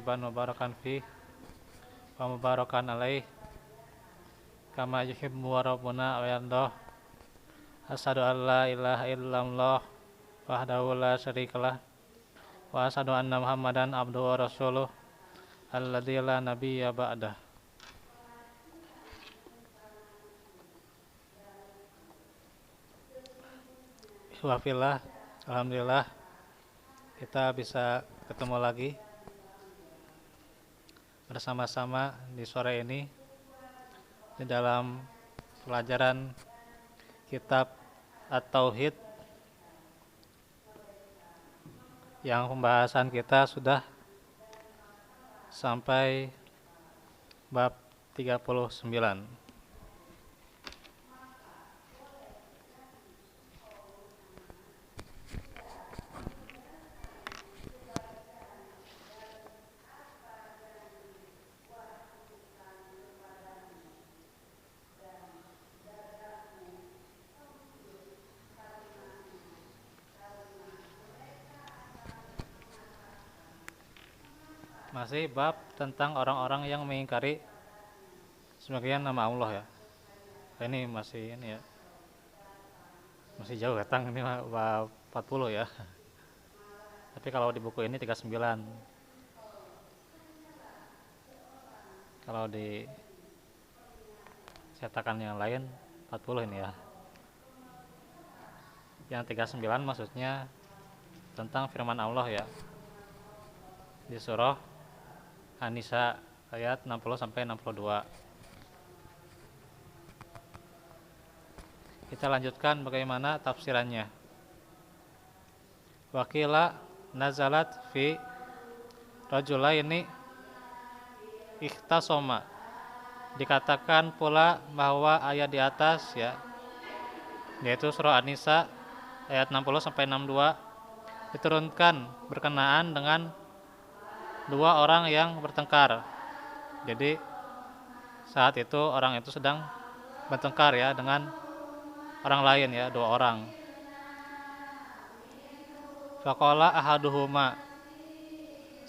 tayyiban mubarakan fi wa mubarakan alaih kama yuhibbu wa rabbuna wa yardah. Asyhadu an la ilaha illallah wahdahu la syarikalah wa asyhadu anna Muhammadan abduhu wa rasuluh alladzi la nabiyya ba'dah. Wafillah, alhamdulillah kita bisa ketemu lagi bersama-sama di sore ini di dalam pelajaran kitab At-Tauhid yang pembahasan kita sudah sampai bab 39. Masih bab tentang orang-orang yang mengingkari sebagian nama Allah ya. Ini masih ya. Masih jauh datang ini bab 40 ya. Tapi kalau di buku ini 39. Kalau di cetakan yang lain 40 ini ya. Yang 39 maksudnya tentang firman Allah ya. Di surah An-Nisa ayat 60 sampai 62. Kita lanjutkan bagaimana tafsirannya. Waqila nazalat fi rajulaini ikhtasoma. Dikatakan pula bahwa ayat di atas ya, yaitu surah An-Nisa ayat 60 sampai 62 diturunkan berkenaan dengan dua orang yang bertengkar. Jadi saat itu orang itu sedang bertengkar ya dengan orang lain ya, dua orang. Faqala ahaduhuma,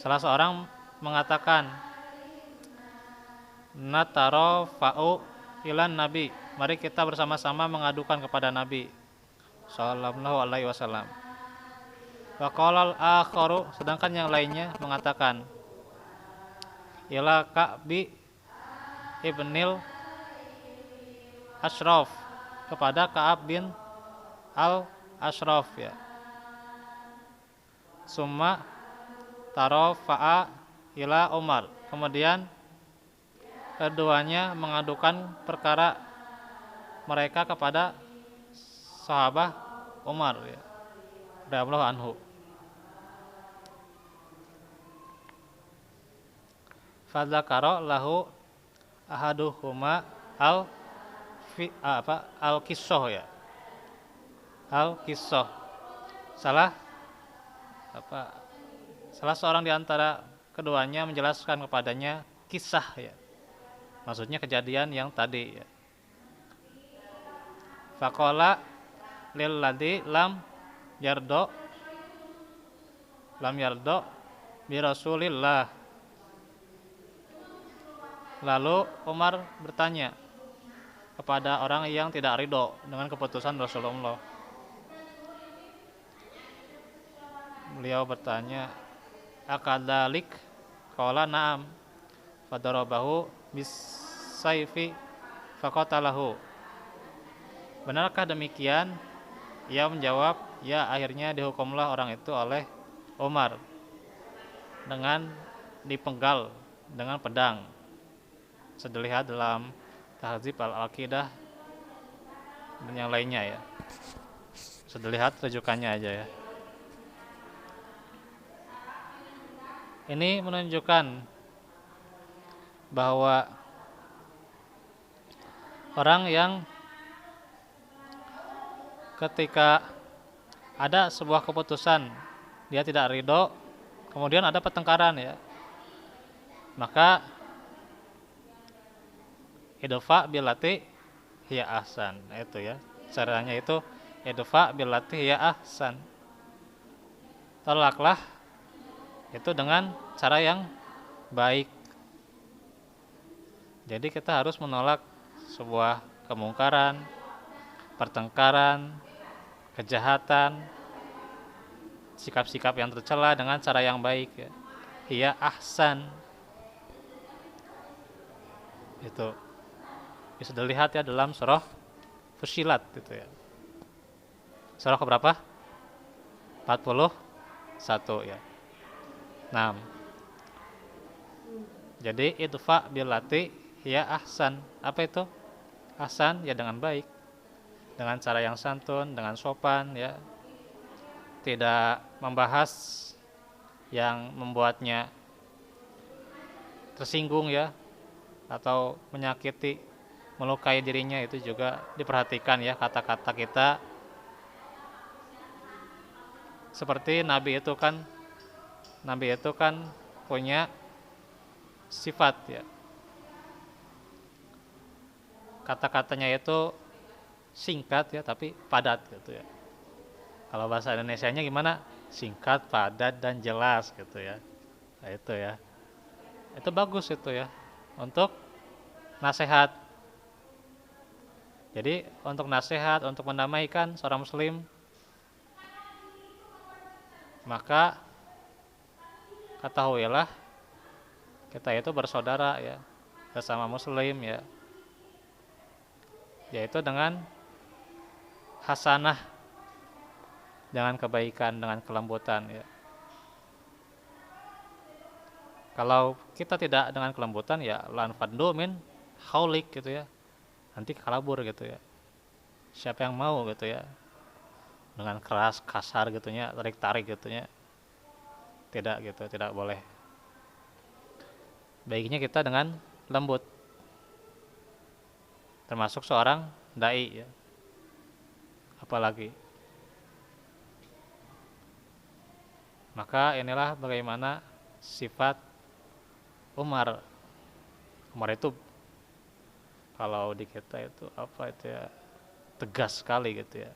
salah seorang mengatakan, natarafa'u ilan nabi, mari kita bersama-sama mengadukan kepada Nabi sallallahu alaihi wasallam. Faqala al-akharu, sedangkan yang lainnya mengatakan, ila Ka'bi ibnil Ashraf, kepada Ka'ab bin al-Ashraf ya. Summa tarafa'a ila Umar, kemudian keduanya mengadukan perkara mereka kepada sahabat Umar ya, radhiyallahu anhu. Fadzakara lahu ahaduhuma al-qissah ya. Al-qissah. Salah seorang di antara keduanya menjelaskan kepadanya kisah ya. Maksudnya kejadian yang tadi ya. Faqala lil ladzi lam yardo bi Rasulillah. Lalu Umar bertanya kepada orang yang tidak ridho dengan keputusan Rasulullah. Beliau bertanya, akadzalik? Qala na'am. Fadarabahu bis-sayfi faqatalahu. Benarkah demikian? Ia menjawab, ya, akhirnya dihukumlah orang itu oleh Umar dengan dipenggal dengan pedang. Sedilihat dalam Tahdzib al-Aqidah dan yang lainnya ya. Sedilihat rujukannya aja ya. Ini menunjukkan bahwa orang yang ketika ada sebuah keputusan dia tidak ridho, kemudian ada pertengkaran ya, maka idfa billati hiya ahsan, itu ya caranya, itu idfa billati hiya ahsan, tolaklah itu dengan cara yang baik. Jadi kita harus menolak sebuah kemungkaran, pertengkaran, kejahatan, sikap-sikap yang tercela dengan cara yang baik ya. Iya ahsan. Itu bisa dilihat ya dalam surah Fusilat itu ya. Surah keberapa? 41 ya. Nah, jadi idfa billati ya ahsan. Apa itu? Ahsan ya dengan baik, dengan cara yang santun, dengan sopan ya. Tidak membahas yang membuatnya tersinggung ya, atau menyakiti, melukai dirinya, itu juga diperhatikan ya kata-kata kita. Seperti Nabi itu kan punya sifat ya, kata-katanya itu singkat ya tapi padat gitu ya. Kalau bahasa Indonesianya gimana? Singkat, padat, dan jelas gitu ya. Nah itu ya, itu bagus itu ya untuk nasihat. Jadi untuk nasihat, untuk mendamaikan seorang muslim, maka ketahuilah kita itu bersaudara ya, bersama muslim ya, yaitu dengan hasanah, dengan kebaikan, dengan kelembutan ya. Kalau kita tidak dengan kelembutan ya lan fadlu min haulik gitu ya, nanti kalabur gitu ya. Siapa yang mau gitu ya, dengan keras, kasar gitunya, tarik-tarik gitunya, tidak gitu, tidak boleh. Baiknya kita dengan lembut, termasuk seorang dai ya, apalagi. Maka inilah bagaimana sifat Umar. Umar itu kalau di kita itu apa itu ya, tegas sekali gitu ya.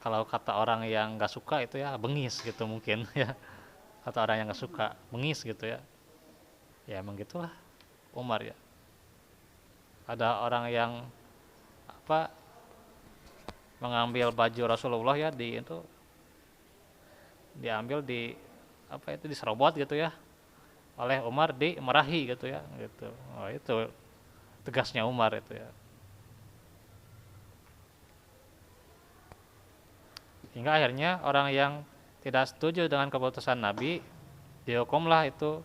Kalau kata orang yang nggak suka itu ya bengis gitu mungkin ya. Kata orang yang nggak suka bengis gitu ya. Ya emang gitulah Umar ya. Ada orang yang apa mengambil baju Rasulullah ya, di itu diambil di apa itu diserobot gitu ya oleh Umar, dimarahi gitu ya gitu. Oh itu tegasnya Umar itu ya. Hingga akhirnya orang yang tidak setuju dengan keputusan Nabi dihukumlah itu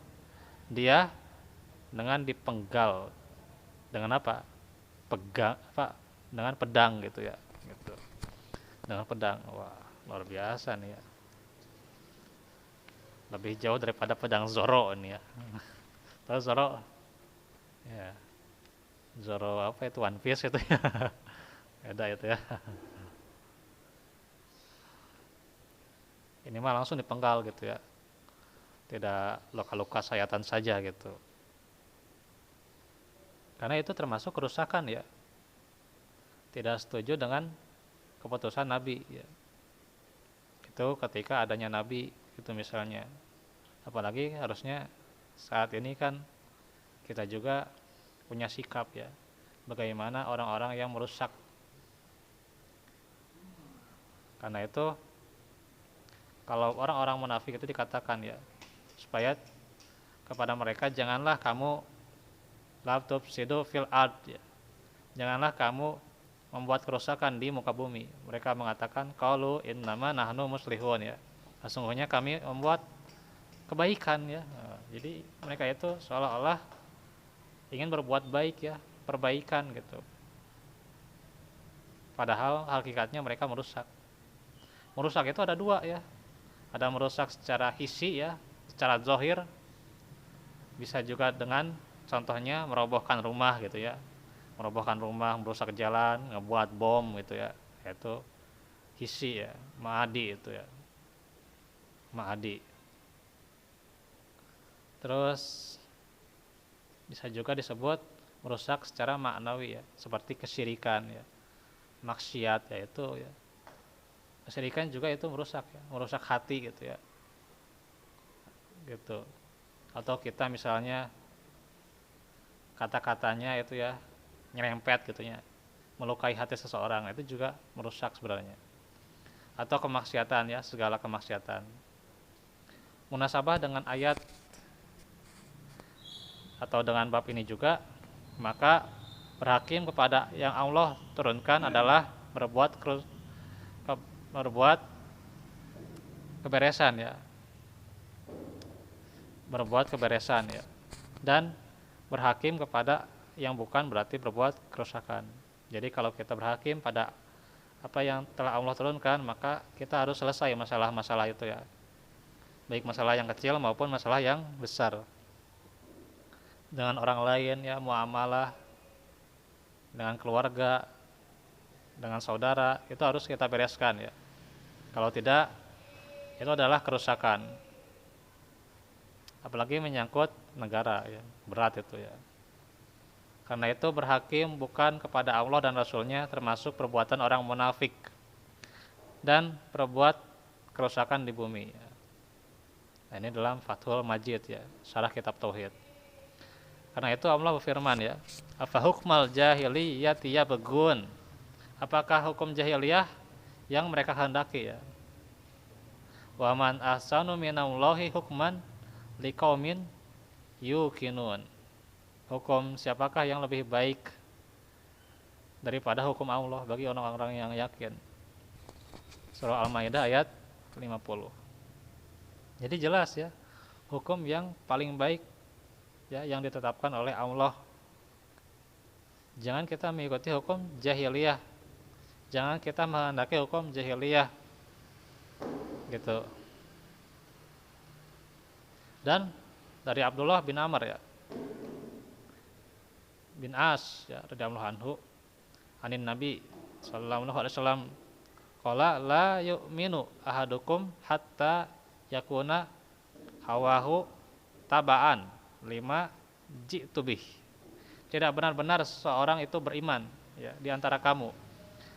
dia dengan dipenggal dengan apa? Pegang apa? Dengan pedang gitu ya. Gitu. Dengan pedang. Wah, luar biasa nih ya. Lebih jauh daripada pedang Zoro ini ya. Tahu Zoro? Ya. Zoro apa itu, One Piece itu ya. Beda itu ya. Ini mah langsung dipenggal gitu ya. Tidak luka-luka sayatan saja gitu. Karena itu termasuk kerusakan ya. Tidak setuju dengan keputusan Nabi ya. Itu ketika adanya Nabi itu misalnya. Apalagi harusnya saat ini kan kita juga punya sikap ya. Bagaimana orang-orang yang merusak. Karena itu kalau orang-orang munafik itu dikatakan ya, supaya kepada mereka janganlah kamu la tufsidu fil ard ya. Janganlah kamu membuat kerusakan di muka bumi. Mereka mengatakan qalu innama nahnu muslihun ya. Sesungguhnya kami membuat kebaikan ya. Jadi mereka itu seolah-olah ingin berbuat baik ya, perbaikan gitu. Padahal hakikatnya mereka merusak. Merusak itu ada dua ya. Ada merusak secara hisi ya, secara zahir. Bisa juga dengan contohnya merobohkan rumah gitu ya. Merobohkan rumah, merusak jalan, ngebuat bom gitu ya. Itu hisi ya, ma'adi itu ya. Ma'adi. Terus bisa juga disebut merusak secara maknawi ya, seperti kesyirikan ya. Maksiat ya itu ya. Kesyirikan juga itu merusak ya, merusak hati gitu ya. Gitu. atau kita misalnya kata-katanya itu ya nyerempet gitu ya, melukai hati seseorang, itu juga merusak sebenarnya. Atau kemaksiatan ya, segala kemaksiatan. Munasabah dengan ayat atau dengan bab ini juga, maka berhakim kepada yang Allah turunkan adalah berbuat keberesan ya, berbuat keberesan ya, dan berhakim kepada yang bukan berarti berbuat kerusakan. Jadi kalau kita berhakim pada apa yang telah Allah turunkan, maka kita harus selesai masalah-masalah itu ya, baik masalah yang kecil maupun masalah yang besar. Dengan orang lain ya, muamalah dengan keluarga, dengan saudara, itu harus kita bereskan ya. Kalau tidak, itu adalah kerusakan. Apalagi menyangkut negara ya, berat itu ya. Karena itu berhakim bukan kepada Allah dan Rasulnya, termasuk perbuatan orang munafik dan perbuat kerusakan di bumi ya. Nah, ini dalam Fathul Majid ya, syarah kitab Tauhid. Karena itu Allah berfirman ya, afa hukmal jahiliyati yabghun, apakah hukum jahiliyah yang mereka kehendaki ya. Wa man ahsanu minallahi hukman liqaumin yuqinun, hukum siapakah yang lebih baik daripada hukum Allah bagi orang-orang yang yakin. Surah Al-Maidah ayat 50. Jadi jelas ya, hukum yang paling baik ya yang ditetapkan oleh Allah. Jangan kita mengikuti hukum jahiliyah, jangan kita menghendaki hukum jahiliyah gitu. Dan dari Abdullah bin Amr ya bin As ya radhiyallahu anhu, anin Nabi sallallahu alaihi wasallam qala la yu'minu ahadukum hatta yakuna hawahu tabaan lima ji'tubih. Tidak benar-benar seseorang itu beriman ya di antara kamu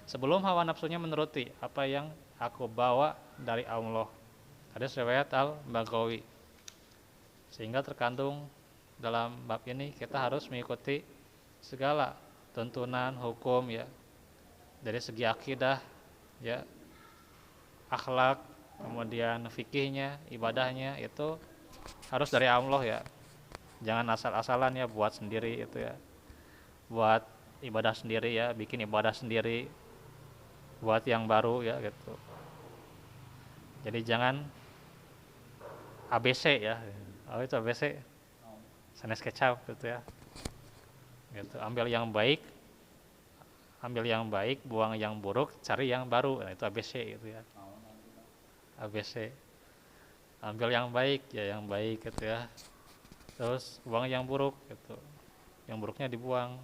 sebelum hawa nafsunya menuruti apa yang aku bawa dari Allah. Hadis riwayat Al-Baghawi. Sehingga terkandung dalam bab ini kita harus mengikuti segala tuntunan hukum ya, dari segi akidah ya, akhlak, kemudian fikihnya, ibadahnya, itu harus dari Allah ya. Jangan asal-asalan ya buat sendiri itu ya, buat ibadah sendiri ya, bikin ibadah sendiri, buat yang baru ya gitu. Jadi jangan ABC ya. Oh itu ABC, sanes kecap gitu ya. Gitu. Ambil yang baik, buang yang buruk, cari yang baru. Nah, itu ABC gitu ya. ABC. Ambil yang baik ya, yang baik gitu ya. Terus buang yang buruk gitu. Yang buruknya dibuang,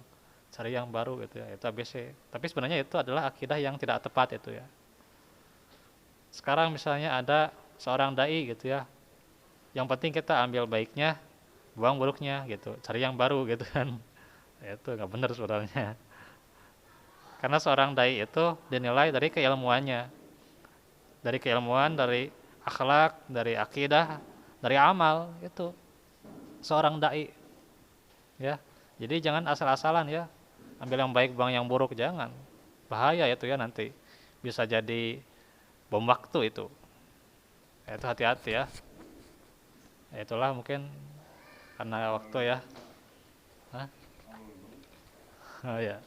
cari yang baru gitu ya. Itu ABC. Tapi sebenarnya itu adalah akidah yang tidak tepat itu ya. Sekarang misalnya ada seorang dai gitu ya. Yang penting kita ambil baiknya, buang buruknya gitu. Cari yang baru gitu kan. Itu nggak benar sebenarnya. Karena seorang dai itu dinilai dari keilmuannya, dari keilmuan, dari akhlak, dari akidah, dari amal. Itu seorang dai ya. Jadi jangan asal-asalan ya, ambil yang baik buang yang buruk, jangan. Bahaya itu ya, nanti bisa jadi bom waktu itu. Itu hati-hati ya. Itulah mungkin karena waktu ya. Hah? Oh ya.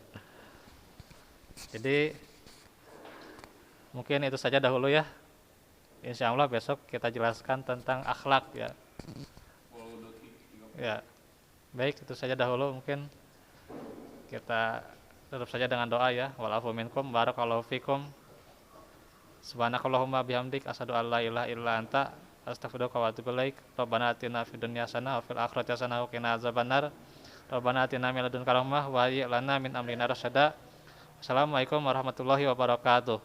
Jadi mungkin itu saja dahulu ya. Insya Allah besok kita jelaskan tentang akhlak ya. Ya. Baik, itu saja dahulu, mungkin kita tutup saja dengan doa ya. Wa'alafu minkum barakallahu fikum. Subhanakallahumma bihamdik asyhadu an la ilaha illa anta astaghfiruka wa atubu ilaik. Rabbana atina fid dunya hasanah wa fil akhirati hasanah wa qina azabannar. Rabbana atina min ladunka rahmah wa hayyi' lana min amrina rasyada. Assalamualaikum warahmatullahi wabarakatuh.